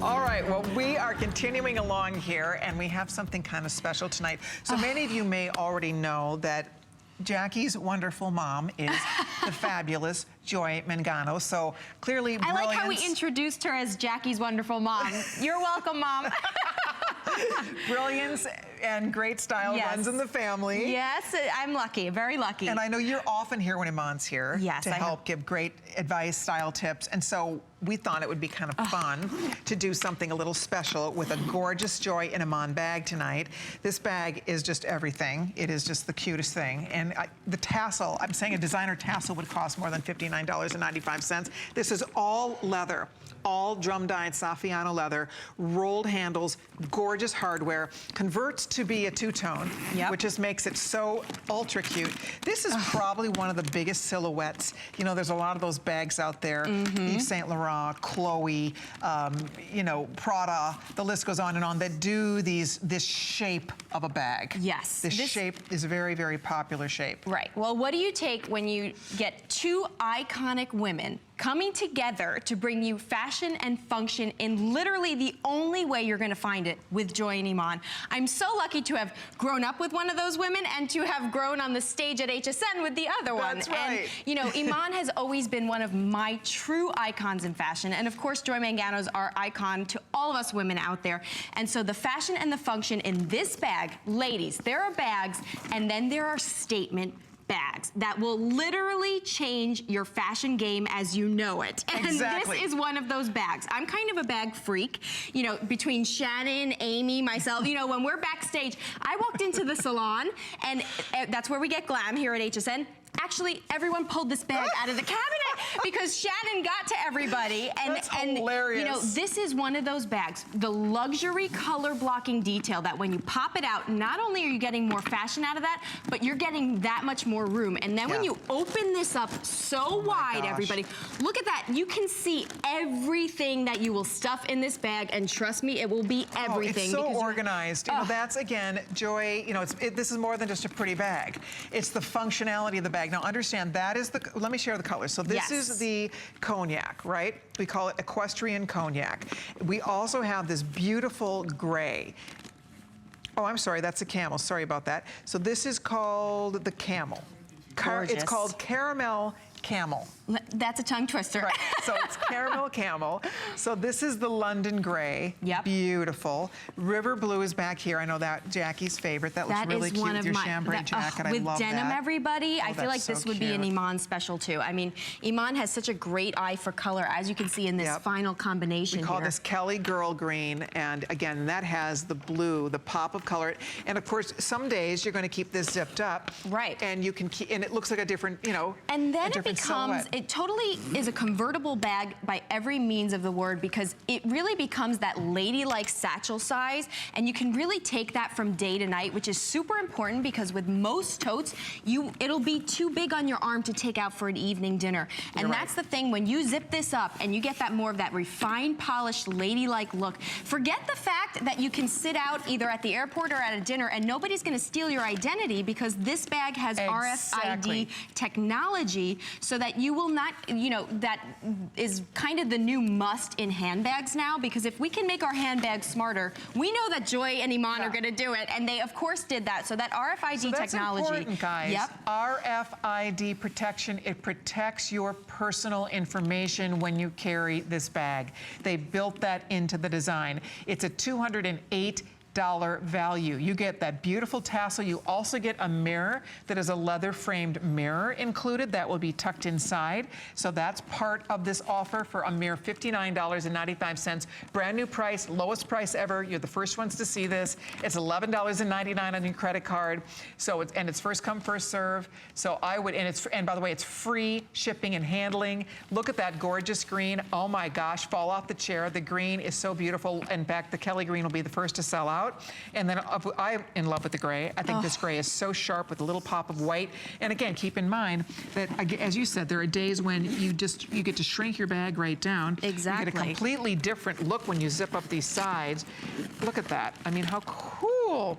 All right, well, we are continuing along here, and we have something kind of special tonight. So many of you may already know that Jackie's wonderful mom is the fabulous Joy Mangano. So clearly, I like how we introduced her as Jackie's wonderful mom. You're welcome, Mom. Brilliance and great style runs in the family. Yes, I'm lucky, very lucky. And I know you're often here when Iman's here to help give great advice, style tips. And so we thought it would be kind of fun to do something a little special with a gorgeous Joy and Iman bag tonight. This bag is just everything. It is just the cutest thing. And the tassel, I'm saying a designer tassel would cost more than $59.95. This is all leather. All drum-dyed Saffiano leather, rolled handles, gorgeous hardware, converts to be a two-tone, which just makes it so ultra cute. This is probably one of the biggest silhouettes. You know, there's a lot of those bags out there, Yves Saint Laurent, Chloe, you know, Prada, the list goes on and on, that do this shape of a bag. Yes. This shape is a very, very popular shape. Right. Well, what do you take when you get two iconic women coming together to bring you fashion and function in literally the only way you're gonna find it with Joy and Iman? I'm so lucky to have grown up with one of those women and to have grown on the stage at HSN with the other one. That's right. And you know, Iman has always been one of my true icons in fashion. And of course, Joy Mangano's our icon to all of us women out there. And so the fashion and the function in this bag, ladies, there are bags and then there are statement bags that will literally change your fashion game as you know it. And this is one of those bags. I'm kind of a bag freak, you know, between Shannon, Amy, myself, you know, when we're backstage, I walked into the salon and that's where we get glam here at HSN. Actually, everyone pulled this bag out of the cabinet because Shannon got to everybody. And, That's hilarious. You know, this is one of those bags. The luxury color blocking detail that when you pop it out, not only are you getting more fashion out of that, but you're getting that much more room. And then when you open this up so wide, everybody, look at that. You can see everything that you will stuff in this bag. And trust me, it will be everything. It's so organized. You know, that's, again, Joy, you know, this is more than just a pretty bag. It's the functionality of the bag. Now understand, that is the, let me share the colors. So this is the cognac, right? We call it equestrian cognac. We also have this beautiful gray. Oh, I'm sorry, that's a camel, sorry about that. So this is called the camel. It's called caramel camel. That's a tongue twister. Right. So it's caramel camel. So this is the London gray. Beautiful. River blue is back here. I know that Jackie's favorite. That looks really cute with your chambray jacket. I love that. With denim, everybody, I feel like this would be an Iman special too. I mean, Iman has such a great eye for color, as you can see in this final combination. We call this Kelly Girl Green, and again, that has the blue, the pop of color. And of course, some days you're going to keep this zipped up. Right. And you can keep, and it looks like a different, you know, and then it becomes, it totally is a convertible bag by every means of the word, because it really becomes that ladylike satchel size, and you can really take that from day to night, which is super important because with most totes, it'll be too big on your arm to take out for an evening dinner. And that's the thing, when you zip this up and you get that more of that refined, polished, ladylike look, forget the fact that you can sit out either at the airport or at a dinner and nobody's gonna steal your identity, because this bag has RFID technology, so that you will not, you know, that is kind of the new must in handbags now, because if we can make our handbags smarter, we know that Joy and Iman are gonna do it, and they of course did that. So that RFID technology. That's important, guys. RFID protection, it protects your personal information when you carry this bag. They built that into the design. It's a $208 value. You get that beautiful tassel. You also get a mirror that is a leather framed mirror included that will be tucked inside. So that's part of this offer for a mere $59.95. Brand new price, lowest price ever. You're the first ones to see this. It's $11.99 on your credit card. So it's first come, first serve. So I would, and by the way, it's free shipping and handling. Look at that gorgeous green. Oh my gosh, fall off the chair. The green is so beautiful. In fact, the Kelly green will be the first to sell out. And then I'm in love with the gray. I think this gray is so sharp with a little pop of white. And again, keep in mind that, as you said, there are days when you get to shrink your bag right down. Exactly. You get a completely different look when you zip up these sides. Look at that. I mean, how cool.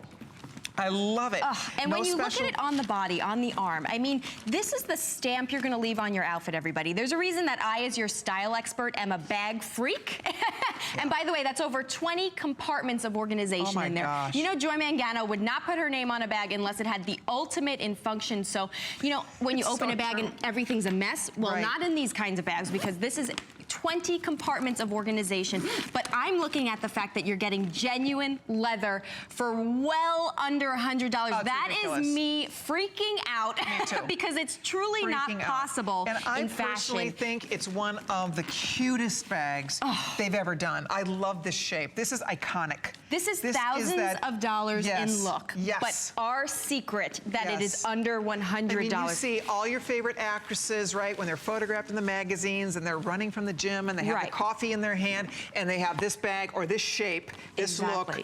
I love it. And when you look at it on the body, on the arm, I mean, this is the stamp you're gonna leave on your outfit, everybody. There's a reason that I, as your style expert, am a bag freak. And by the way, that's over 20 compartments of organization in there. Gosh. You know, Joy Mangano would not put her name on a bag unless it had the ultimate in function. So, you know, when you open a bag and everything's a mess, well, not in these kinds of bags, because this is 20 compartments of organization. But I'm looking at the fact that you're getting genuine leather for well under $100. That ridiculous. is me freaking out because it's truly not possible and I in fashion. personally think it's one of the cutest bags they've ever done. I love this shape. This is iconic. This is thousands of dollars in look. But our secret that it is under $100. I mean, you see all your favorite actresses, right, when they're photographed in the magazines and they're running from the gym and they have the coffee in their hand and they have this bag or this shape, this look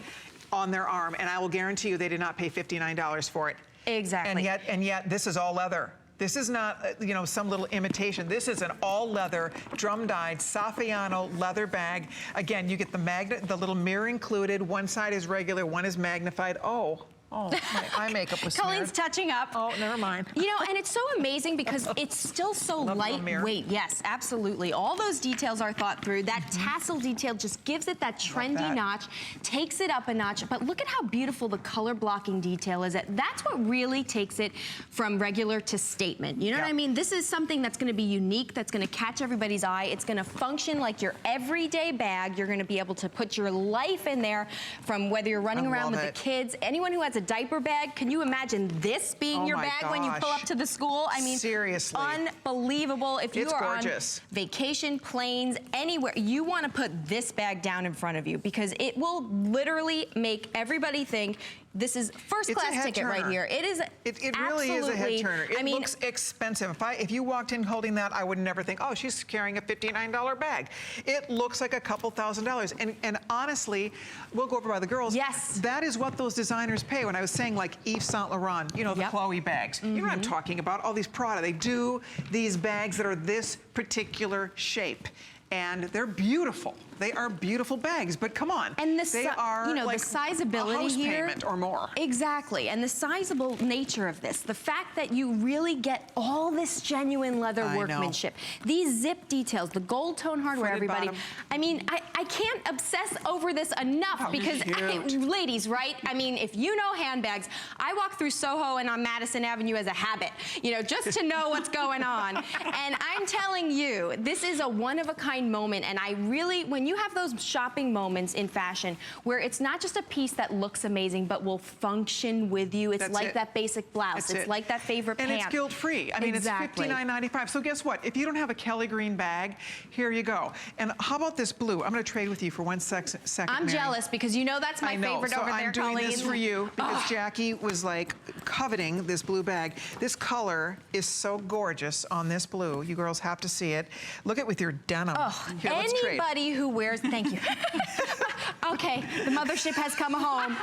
on their arm, and I will guarantee you they did not pay $59 for it. Exactly. And yet this is all leather. This is not, you know, some little imitation. This is an all-leather, drum-dyed, Saffiano leather bag. Again, you get the magnet, the little mirror included. One side is regular, one is magnified. Oh, my eye makeup was Colleen's smeared. touching up. Oh, never mind. You know, and it's so amazing because it's still so lightweight. Yes, absolutely. All those details are thought through. That tassel detail just gives it that trendy notch, takes it up a notch. But look at how beautiful the color blocking detail is. That's what really takes it from regular to statement. You know what I mean? This is something that's going to be unique, that's going to catch everybody's eye. It's going to function like your everyday bag. You're going to be able to put your life in there, from whether you're running around with the kids. Anyone who has a diaper bag, can you imagine this being your bag when you pull up to the school? I mean, seriously, unbelievable. If you are on vacation, planes, anywhere, you want to put this bag down in front of you because it will literally make everybody think this is first class ticket right here. It is. It really is a head turner. It looks expensive. If you walked in holding that, I would never think, oh, she's carrying a $59 bag. It looks like a couple $1,000s. And honestly, we'll go over by the girls. Yes. That is what those designers pay. When I was saying like Yves Saint Laurent, you know, the Chloe bags. You know what I'm talking about? All these Prada. They do these bags that are this particular shape. And they're beautiful. They are beautiful bags, but come on. And they are, you know, like the sizability a house here, payment or more. Exactly, and the sizable nature of this, the fact that you really get all this genuine leather workmanship, these zip details, the gold tone hardware, everybody. I mean, I can't obsess over this enough because, ladies, right? I mean, if you know handbags, I walk through Soho and on Madison Avenue as a habit, you know, just to know what's going on. And I'm telling you, this is a one-of-a-kind moment, and I really, when you have those shopping moments in fashion where it's not just a piece that looks amazing but will function with you, it's like that basic blouse, it's like that favorite pant. And it's guilt-free. I mean, it's $59.95. So guess what? If you don't have a Kelly green bag, here you go. And how about this blue? I'm going to trade with you for one second, I'm jealous because you know that's my favorite over there, Colleen. I'm doing this for you because Jackie was like coveting this blue bag. This color is so gorgeous on this blue. You girls have to see it. Look at it with your denim. Here, anybody who wears, thank you. Okay, the mothership has come home.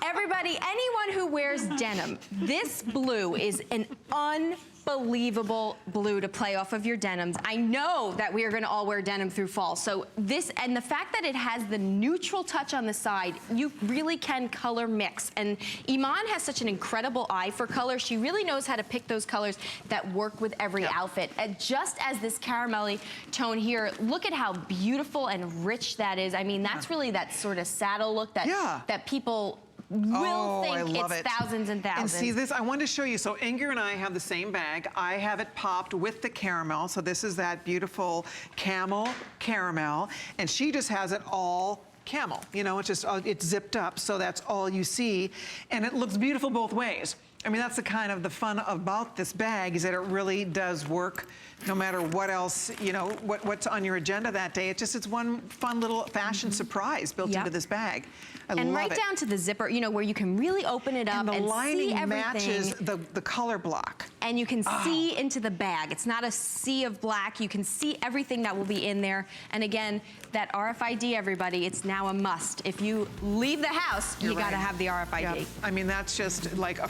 Everybody, anyone who wears denim, this blue is an unbelievable blue to play off of your denims. I know that we are gonna all wear denim through fall. So this, and the fact that it has the neutral touch on the side, you really can color mix. And Iman has such an incredible eye for color. She really knows how to pick those colors that work with every outfit. And just as this caramelly tone here, look at how beautiful and rich that is. I mean, that's really that sort of saddle look that, that people will think it's thousands and thousands. And see this, I wanted to show you. So Inger and I have the same bag. I have it popped with the caramel. So this is that beautiful camel caramel. And she just has it all camel. You know, it's just, it's zipped up. So that's all you see. And it looks beautiful both ways. I mean, that's the kind of the fun about this bag is that it really does work no matter what else, you know, what's on your agenda that day. It's one fun little fashion surprise built into this bag. I love it. And right down to the zipper, you know, where you can really open it up and see everything. And the lining matches the color block. And you can see into the bag. It's not a sea of black. You can see everything that will be in there. And again, that RFID, everybody, it's now a must. If you leave the house, you gotta have the RFID. I mean, that's just like a